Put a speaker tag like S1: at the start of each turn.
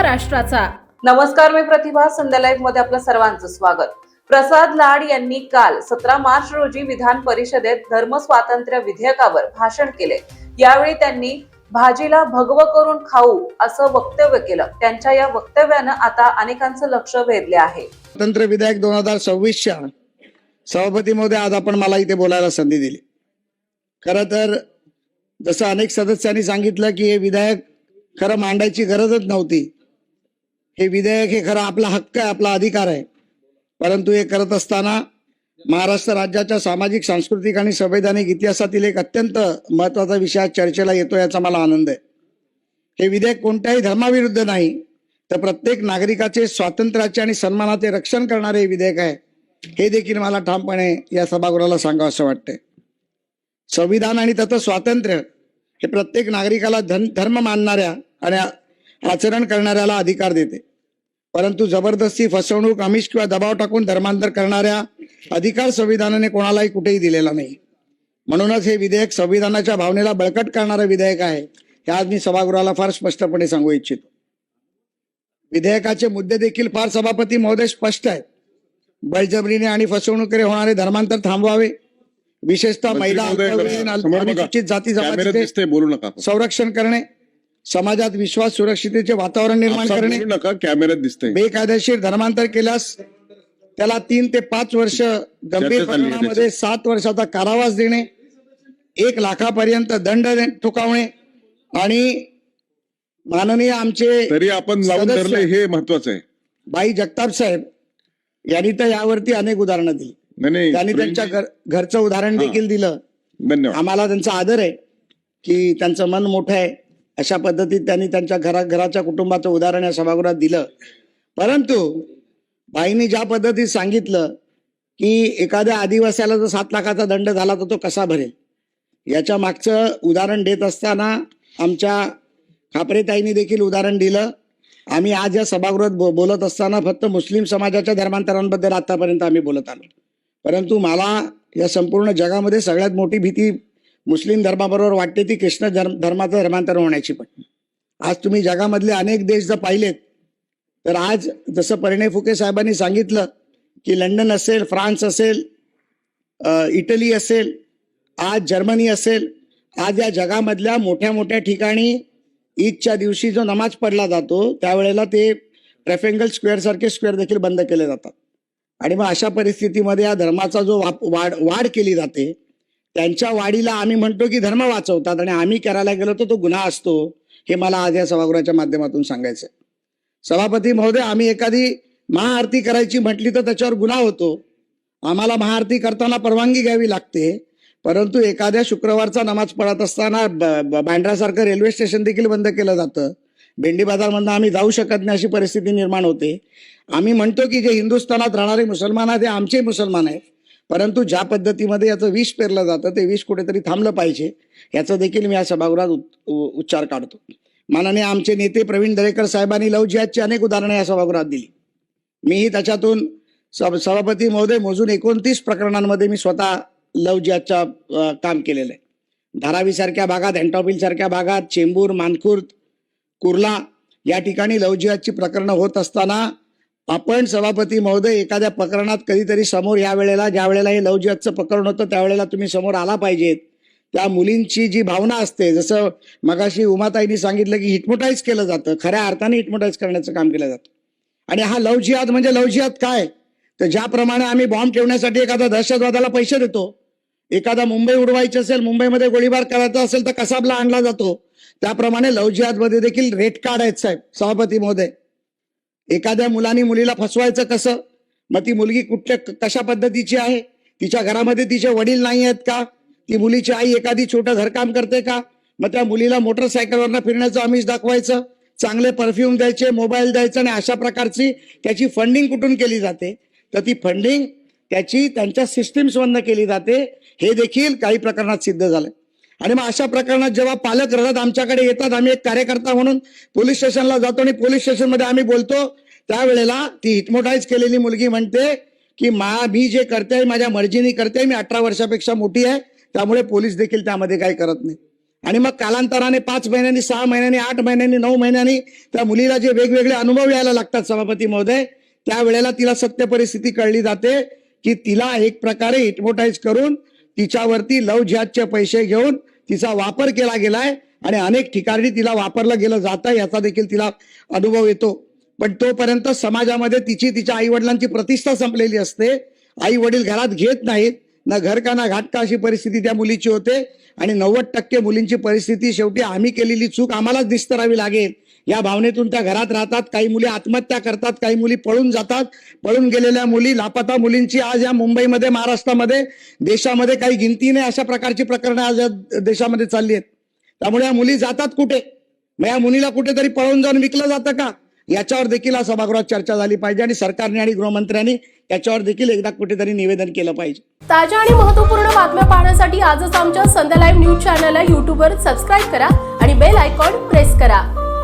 S1: महाराष्ट्राचा.
S2: नमस्कार, मी प्रतिभा. संध्या लाईव्ह मध्ये आपलं सर्वांचं स्वागत. प्रसाद लाड यांनी काल 17 मार्च रोजी विधान परिषदेत धर्म स्वातंत्र्य विधेयकावर भाषण केले. यावेळी त्यांनी भाजीला भगवं करून खाऊ असं वक्तव्य केलं. त्यांच्या या वक्तव्यानं आता अनेकांचं लक्ष वेधले आहे.
S3: स्वातंत्र्य विधेयक 2026च्या सभापती महोदय, आज आपण मला इथे बोलायला संधी दिली. खरं तर जसं अनेक सदस्यांनी सांगितलं की हे विधेयक खरं मांडायची गरजच नव्हती. हे विधेयक हे खरं आपला हक्क आहे, आपला अधिकार आहे. परंतु हे करत असताना महाराष्ट्र राज्याच्या सामाजिक, सांस्कृतिक आणि संवैधानिक इतिहासातील एक अत्यंत महत्वाचा विषय चर्चेला येतो, याचा मला आनंद आहे. हे विधेयक कोणत्याही धर्माविरुद्ध नाही, तर प्रत्येक नागरिकाचे स्वातंत्र्याचे आणि सन्मानाचे रक्षण करणारे विधेयक आहे. हे देखील मला ठामपणे या सभागृहाला सांगावं असं वाटतंय. संविधान आणि त्याचं स्वातंत्र्य हे प्रत्येक नागरिकाला धर्म मानणाऱ्या आणि आचरण करणाऱ्याला अधिकार देते. परंतु जबरदस्ती, फसवणूक, आमिष किंवा दबाव टाकून धर्मांतर करणाऱ्या अधिकार संविधानाने कोणालाही कुठेही दिलेला नाही. म्हणूनच हे विधेयक संविधानाच्या भावनेला बळकट करणारं विधेयक आहे, हे आज मी सभागृहाला फार स्पष्टपणे सांगू इच्छितो. विधेयकाचे मुद्दे देखील फार सभापती महोदय स्पष्ट आहेत. बळजबरीने आणि फसवणुकीने होणारे धर्मांतर थांबवावे, विशेषतः महिला, अनुसूचित जाती जमातीचे संरक्षण करणे, समाजात विश्वास, सुरक्षिततेचे वातावरण निर्माण करणे, बेकायदेशीर धर्मांतर केल्यास त्याला 3 ते 5 वर्ष, गंभीर प्रकरणामध्ये 7 वर्षाचा कारावास देणे, 1 लाखापर्यंत दंड ठोकावणे आणि माननीय आमचे
S4: तरी आपण लावून धरले हे महत्वाचं आहे.
S3: बाई जगताप साहेब यांनी तर यावरती अनेक उदाहरणं दिली. त्यांनी त्यांच्या घरचं उदाहरण देखील दिलं.
S4: धन्यवाद.
S3: आम्हाला त्यांचा आदर आहे की त्यांचं मन मोठं आहे. अशा पद्धतीत त्यांनी त्यांच्या घराच्या कुटुंबाचं उदाहरण या सभागृहात दिलं. परंतु बाईंनी ज्या पद्धतीत सांगितलं की एखाद्या आदिवासीला जर 7 लाखाचा दंड झाला तर तो कसा भरेल, याच्या मागचं उदाहरण देत असताना आमच्या खापरेताईंनी देखील उदाहरण दिलं. आम्ही आज या सभागृहात बोलत असताना फक्त मुस्लिम समाजाच्या धर्मांतरांबद्दल आतापर्यंत आम्ही बोलत आलो. परंतु मला या संपूर्ण जगामध्ये सगळ्यात मोठी भीती मुस्लिम धर्माबरोबर वाटते ती ख्रिश्चन धर्माचं धर्मांतर होण्याची. पण आज तुम्ही जगामधले अनेक देश जर पाहिलेत तर आज जसं परिणय फुके साहेबांनी सांगितलं की लंडन असेल, फ्रान्स असेल, इटली असेल, आज जर्मनी असेल, आज या जगामधल्या मोठ्या मोठ्या ठिकाणी ईदच्या दिवशी जो नमाज पढला जातो त्यावेळेला ते ट्रॅफेंगल स्क्वेअर सारखे स्क्वेअर देखील बंद केले जातात. आणि मग अशा परिस्थितीमध्ये या धर्माचा जो वाढ केली जाते, त्यांच्या वाढीला आम्ही म्हणतो की धर्म वाचवतात आणि आम्ही करायला गेलो तर तो गुन्हा असतो. हे मला आज या सभागृहाच्या माध्यमातून सांगायचं आहे. सभापती महोदय, आम्ही एखादी महाआरती करायची म्हटली तर त्याच्यावर गुन्हा होतो. आम्हाला महाआरती करताना परवानगी घ्यावी लागते. परंतु एखाद्या शुक्रवारचा नमाज पढत असताना बँड्रासारखं रेल्वे स्टेशन देखील बंद केलं जातं. भेंडी बाजारमधनं आम्ही जाऊ शकत नाही, अशी परिस्थिती निर्माण होते. आम्ही म्हणतो की जे हिंदुस्थानात राहणारे मुसलमान आहेत ते आमचे मुसलमान आहेत. परंतु ज्या पद्धतीमध्ये याचं विष पेरलं जातं ते विष कुठेतरी थांबलं पाहिजे, याचं देखील मी या सभागृहात उच्चार काढतो. माननीय आमचे नेते प्रवीण दरेकर साहेबांनी लव्ह जिहादची अनेक उदाहरणं या सभागृहात दिली. मीही त्याच्यातून सभापती महोदय मोजून 29 प्रकरणांमध्ये मी स्वतः लव्ह जिहादच्या काम केलेलं आहे. धारावी सारख्या भागात, एंटॉपिल सारख्या भागात, चेंबूर, मानखुर्द, कुर्ला या ठिकाणी लव्ह जिहादची प्रकरणं होत असताना आपण सभापती महोदय एखाद्या प्रकरणात कधीतरी समोर, या वेळेला ज्या वेळेला हे लव्ह जिहादचं प्रकरण होतं त्यावेळेला तुम्ही समोर आला पाहिजेत. त्या मुलींची जी भावना असते, जसं मगाशी उमाताईंनी सांगितलं की हिटमोटाईज केलं जातं, खऱ्या अर्थाने हिटमोटाईज करण्याचं काम केलं जातं. आणि हा लव्ह जिहाद म्हणजे लव्ह जिहाद काय, तर ज्याप्रमाणे आम्ही बॉम्ब ठेवण्यासाठी एखाद्या दहशतवादाला पैसे देतो, एखादा मुंबई उडवायची असेल, मुंबईमध्ये गोळीबार करायचा असेल तर कसाबला आणला जातो, त्याप्रमाणे लव्ह जिहादमध्ये देखील रेट कार्ड आहेत साहेब सभापती महोदय. एखाद्या मुलीला फसवायचं कसं, मग ती मुलगी कशा पद्धतीची आहे, तिच्या घरामध्ये तिचे वडील नाही आहेत का, ती मुलीची आई एखादी छोटं घरकाम करते का, मग त्या मुलीला मोटरसायकलवरनं फिरण्याचं आमिष दाखवायचं, चांगले परफ्यूम द्यायचे, मोबाईल द्यायचा आणि अशा प्रकारची त्याची फंडिंग कुठून केली जाते, तर ती फंडिंग त्याची त्यांच्या सिस्टीम्समधनं केली जाते. हे देखील काही प्रकरणात सिद्ध झालं. आणि मग अशा प्रकरणात जेव्हा पालक रडत आमच्याकडे येतात, आम्ही एक कार्यकर्ता म्हणून पोलीस स्टेशनला जातो आणि पोलीस स्टेशनमध्ये आम्ही बोलतो, त्यावेळेला ती हिटमोटाईज केलेली मुलगी म्हणते की मी जे करते माझ्या मर्जीने करते, मी 18 वर्षापेक्षा मोठी आहे, त्यामुळे पोलीस देखील त्यामध्ये काही करत नाही. आणि मग कालांतराने 5 महिन्यांनी, 6 महिन्यांनी, 8 महिन्यांनी, 9 महिन्यांनी त्या मुलीला जे वेगवेगळे अनुभव यायला लागतात सभापती महोदय, त्यावेळेला तिला सत्य परिस्थिती कळली जाते की तिला एक प्रकारे हिप्नोटाईज करून तिच्यावरती लव्ह जिहादचे पैसे घेऊन तिचा वापर केला गेलाय आणि अनेक ठिकाणी तिला वापरलं गेलं जातं याचा देखील तिला अनुभव येतो. पण तोपर्यंत समाजामध्ये तिच्या आई वडिलांची प्रतिष्ठा संपलेली असते. आई वडील घरात घेत नाहीत, ना घर का ना घाट का अशी परिस्थिती त्या मुलीची होते. आणि 90% मुलींची परिस्थिती शेवटी आम्ही केलेली चूक आम्हालाच निस्तरावी लागेल या भावनेतून त्या घरात राहतात. काही मुली आत्महत्या करतात, काही मुली पळून जातात. पळून गेलेल्या मुली, लापता मुलींची आज या मुंबईमध्ये, महाराष्ट्रामध्ये, देशामध्ये काही गिनती नाही अशा प्रकारची प्रकरणं आज या देशामध्ये चालली आहेत. त्यामुळे या मुली जातात कुठे? मग या मुलीला कुठेतरी पळून जाऊन विकलं जातं का? याच्यावर देखील आज सभागृहात चर्चा झाली पाहिजे आणि सरकारने आणि गृहमंत्र्यांनी याच्यावर देखील एकदा कुठेतरी निवेदन केलं पाहिजे.
S1: ताज्या आणि महत्त्वपूर्ण बातम्या पाहण्यासाठी आजच आमच्या संध्या लाईव्ह न्यूज चॅनलला YouTubeवर सबस्क्राईब करा आणि बेल आयकॉन प्रेस करा.